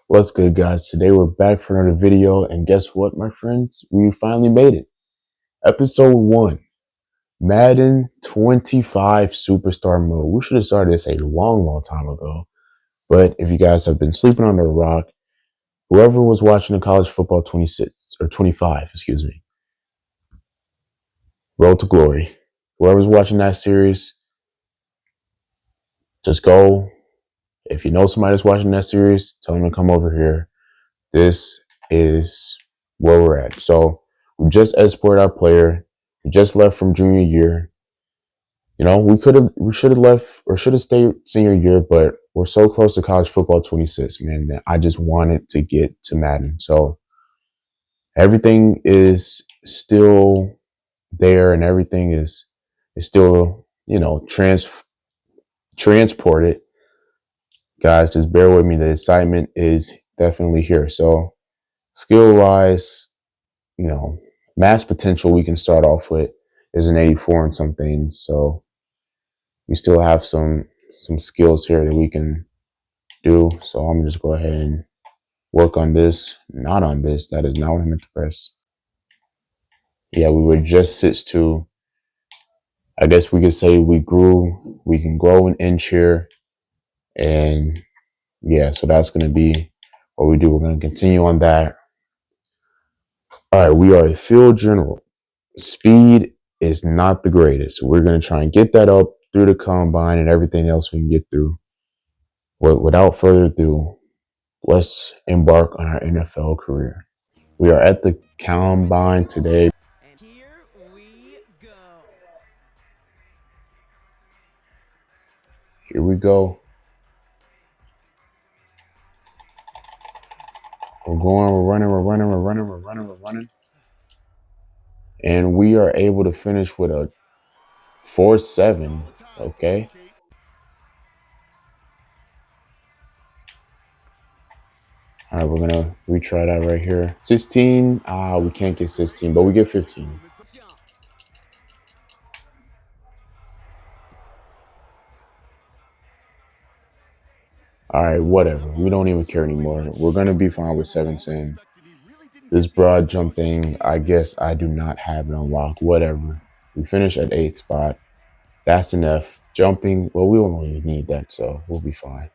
What's good, guys? Today we're back for another video, and guess what, my friends? We finally made it. Episode 1, Madden 25 Superstar Mode. We should have started this a long time ago. But if you guys have been sleeping under a rock, whoever was watching the college football 26 or 25, excuse me, Road to Glory. Whoever's watching that series, just go. If you know somebody that's watching that series, tell them to come over here. This is where we're at. So we just exported our player. We just left from junior year. You know, we should have left or should have stayed senior year, but we're so close to college football 26, man, that I just wanted to get to Madden. So everything is still there and everything is still, transported. Guys, just bear with me. The excitement is definitely here. So skill wise, mass potential we can start off with is an 84 and some things. So we still have some skills here that we can do. So I'm gonna just go ahead and work on this, not on this. That is not what I meant to press. Yeah, we were just 6'2". I guess we could say we can grow an inch here. And yeah, so that's gonna be what we do. We're gonna continue on that. All right, we are a field general. Speed is not the greatest. We're going to try and get that up through the combine and everything else we can get through. But without further ado, let's embark on our NFL career. We are at the combine today. And here we go. Here we go. We're running. And we are able to finish with a 4-7. Okay. All right, we're going to retry that right here. 16. We can't get 16, but we get 15. All right, whatever. We don't even care anymore. We're going to be fine with 17. This broad jump thing, I guess I do not have it unlocked. Whatever. We finish at 8th spot. That's enough. Jumping, well, we don't really need that, so we'll be fine.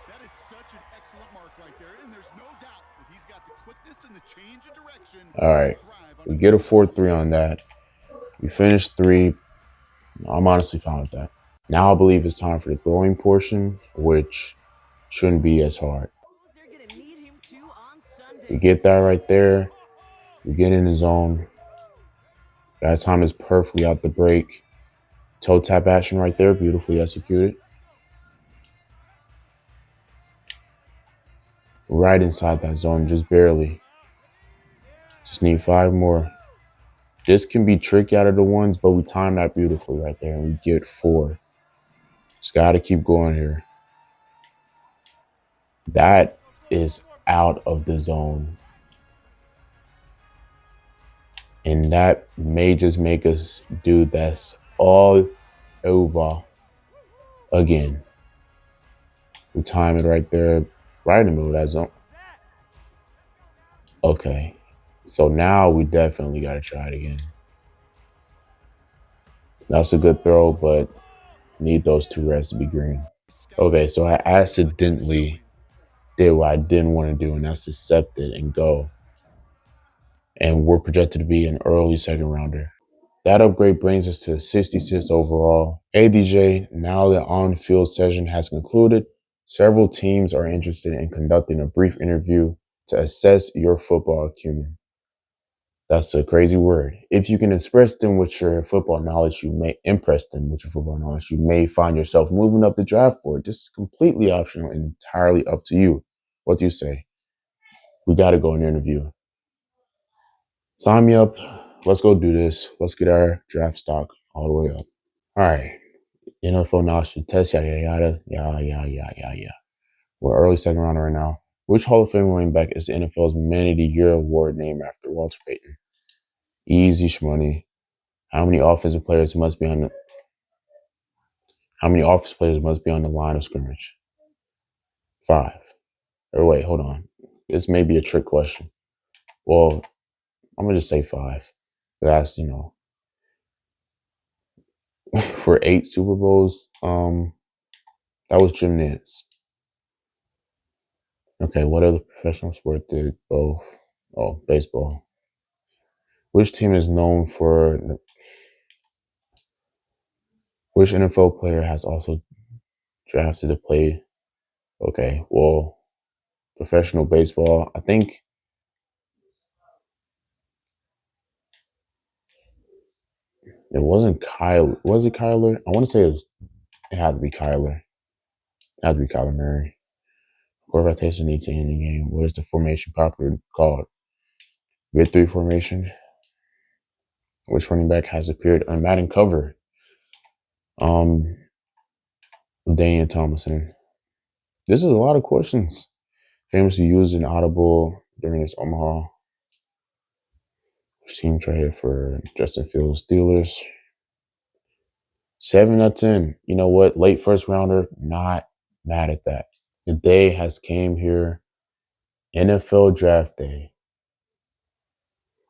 That is such an excellent mark right there, and there's no doubt that he's got the quickness and the change of direction. All right, we get a 4-3 on that. We finish 3. I'm honestly fine with that. Now I believe it's time for the throwing portion, which shouldn't be as hard. We get that right there. We get in the zone. That time is perfectly out the break. Toe tap action right there, beautifully executed. Right inside that zone, just barely. Just need 5 more. This can be tricky out of the ones, but we timed that beautifully right there, and we get 4. Just got to keep going here. That is out of the zone. And that may just make us do this all over again. We time it right there, right in the middle of that zone. Okay. So now we definitely got to try it again. That's a good throw, but need those 2 reds to be green. Okay, so I accidentally did what I didn't want to do, and that's accept it and go. And we're projected to be an early 2nd rounder. That upgrade brings us to 66 overall. ADJ, now the on-field session has concluded. Several teams are interested in conducting a brief interview to assess your football acumen. That's a crazy word. If you can impress them with your football knowledge, you may find yourself moving up the draft board. This is completely optional and entirely up to you. What do you say? We got to go and interview. Sign me up. Let's go do this. Let's get our draft stock all the way up. All right. NFL knowledge test, yada. We're early 2nd rounder right now. Which Hall of Fame running back is the NFL's Man of the Year award named after? Walter Payton. Easy shmoney. How many offensive players must be on How many office players must be on the line of scrimmage? 5. Or wait, hold on. This may be a trick question. Well, I'm gonna just say 5. That's for 8 Super Bowls. That was Jim Nantz. Okay, what other professional sport did both? Oh, baseball. Which team is known for? Which NFL player has also drafted to play? Okay, well, professional baseball. I think it wasn't Kyle. Was it Kyler? I want to say it had to be Kyler. It had to be Kyler Murray. Quarterback takes a knee to end the game. What is the formation popularly called? Mid 3 formation. Which running back has appeared on Madden cover? Daniel Thomason. This is a lot of questions. Famously used an audible during his Omaha. Which team traded for Justin Fields? Steelers. 7 out of 10. You know what? Late first rounder. Not mad at that. The day has came here. NFL draft day.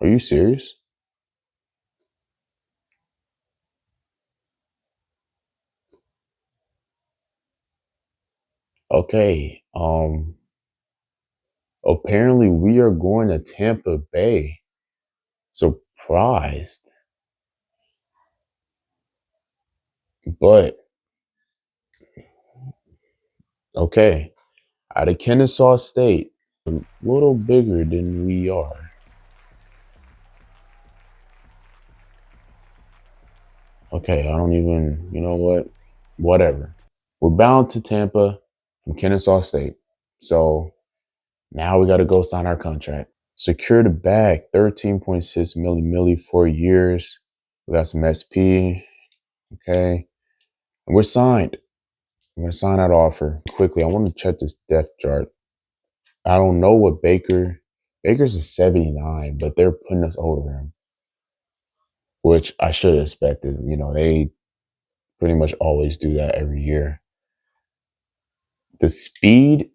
Are you serious? Okay. Apparently we are going to Tampa Bay. Surprised. But okay. Out of Kennesaw State, a little bigger than we are. Okay, I don't even, you know what? Whatever. We're bound to Tampa from Kennesaw State. So now we got to go sign our contract. Secure the bag, 13.6 milli 4 years. We got some SP. Okay. And we're signed. I'm going to sign that offer quickly. I want to check this depth chart. I don't know what Baker's is 79, but they're putting us over him, which I should have expected. You know, they pretty much always do that every year. The speed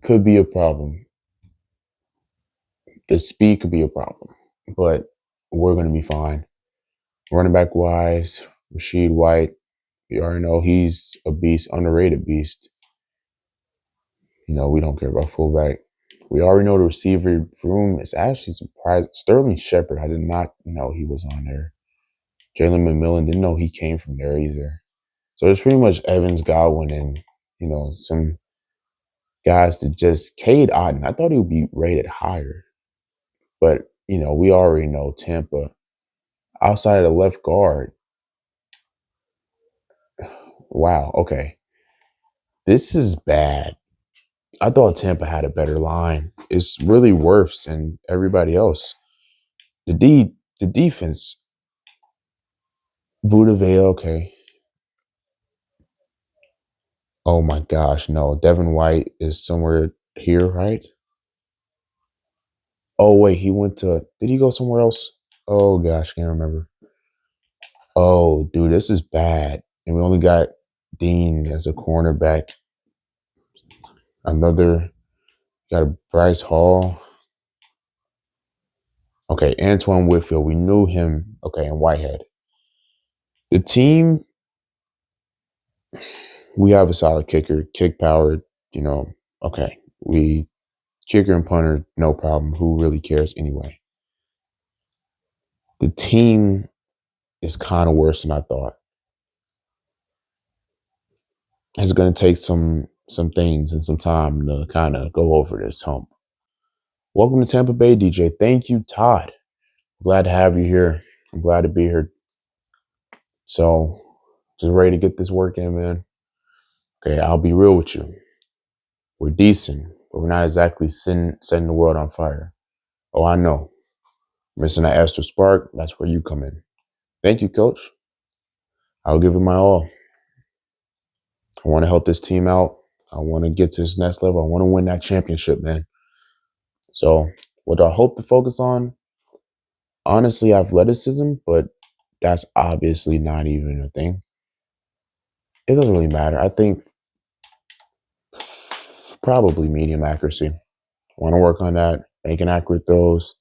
could be a problem. The speed could be a problem, but we're going to be fine. Running back wise, Rashid White, you already know he's a beast, underrated beast. You know, we don't care about fullback. We already know the receiver room is actually surprised. Sterling Shepard, I did not know he was on there. Jalen McMillan, didn't know he came from there either. So there's pretty much Evans, Godwin, and, you know, some guys that just Cade Otton. I thought he would be rated higher. But, you know, we already know Tampa. Outside of the left guard, wow, okay. This is bad. I thought Tampa had a better line. It's really worse than everybody else. The defense, Vudavea, okay. Oh my gosh, no. Devin White is somewhere here, right? Oh wait, did he go somewhere else? Oh gosh, can't remember. Oh, dude, this is bad. And we only got Dean as a cornerback. Got a Bryce Hall. Okay, Antoine Whitfield. We knew him. Okay, and Whitehead. The team, we have a solid kicker, kick power, you know. Okay, we kicker and punter, no problem. Who really cares anyway? The team is kind of worse than I thought. It's going to take some things and some time to kind of go over this hump. Welcome to Tampa Bay, DJ. Thank you, Todd. Glad to have you here. I'm glad to be here. So, just ready to get this work in, man. Okay, I'll be real with you. We're decent, but we're not exactly setting the world on fire. Oh, I know. Missing that extra spark, that's where you come in. Thank you, coach. I'll give it my all. I want to help this team out. I want to get to this next level. I want to win that championship, man. So, what do I hope to focus on? Honestly, athleticism, but that's obviously not even a thing. it doesn't really matter. I think probably medium accuracy. Want to work on that, making accurate throws,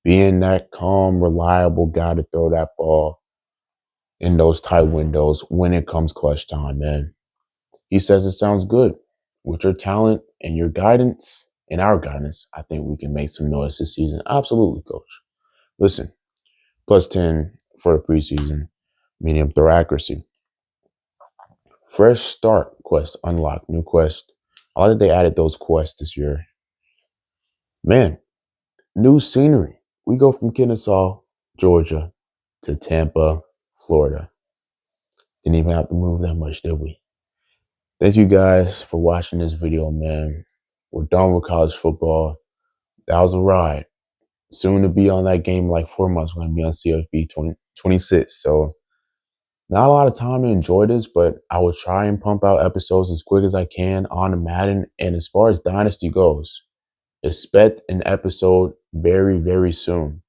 being that calm, reliable guy to throw that ball in those tight windows when it comes clutch time, man. He says it sounds good. With your talent and your guidance and our guidance, I think we can make some noise this season. Absolutely, coach. Listen, plus 10 for the preseason, medium throw accuracy. Fresh start quest unlocked, new quest. I like that they added those quests this year. Man, new scenery. We go from Kennesaw, Georgia to Tampa, Florida. Didn't even have to move that much, did we? Thank you guys for watching this video, man. We're done with college football. That was a ride. Soon to be on that game in like 4 months. We're going to be on CFB 2026. So not a lot of time to enjoy this, but I will try and pump out episodes as quick as I can on Madden. And as far as Dynasty goes, expect an episode very, very soon.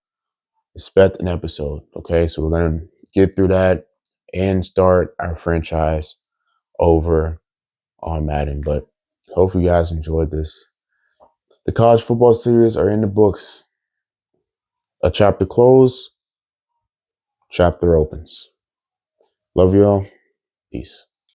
Expect an episode, okay? So we're going to get through that and start our franchise over on Madden. But hopefully you guys enjoyed this. The college football series are in the books. A chapter closed, chapter opens. Love y'all. Peace.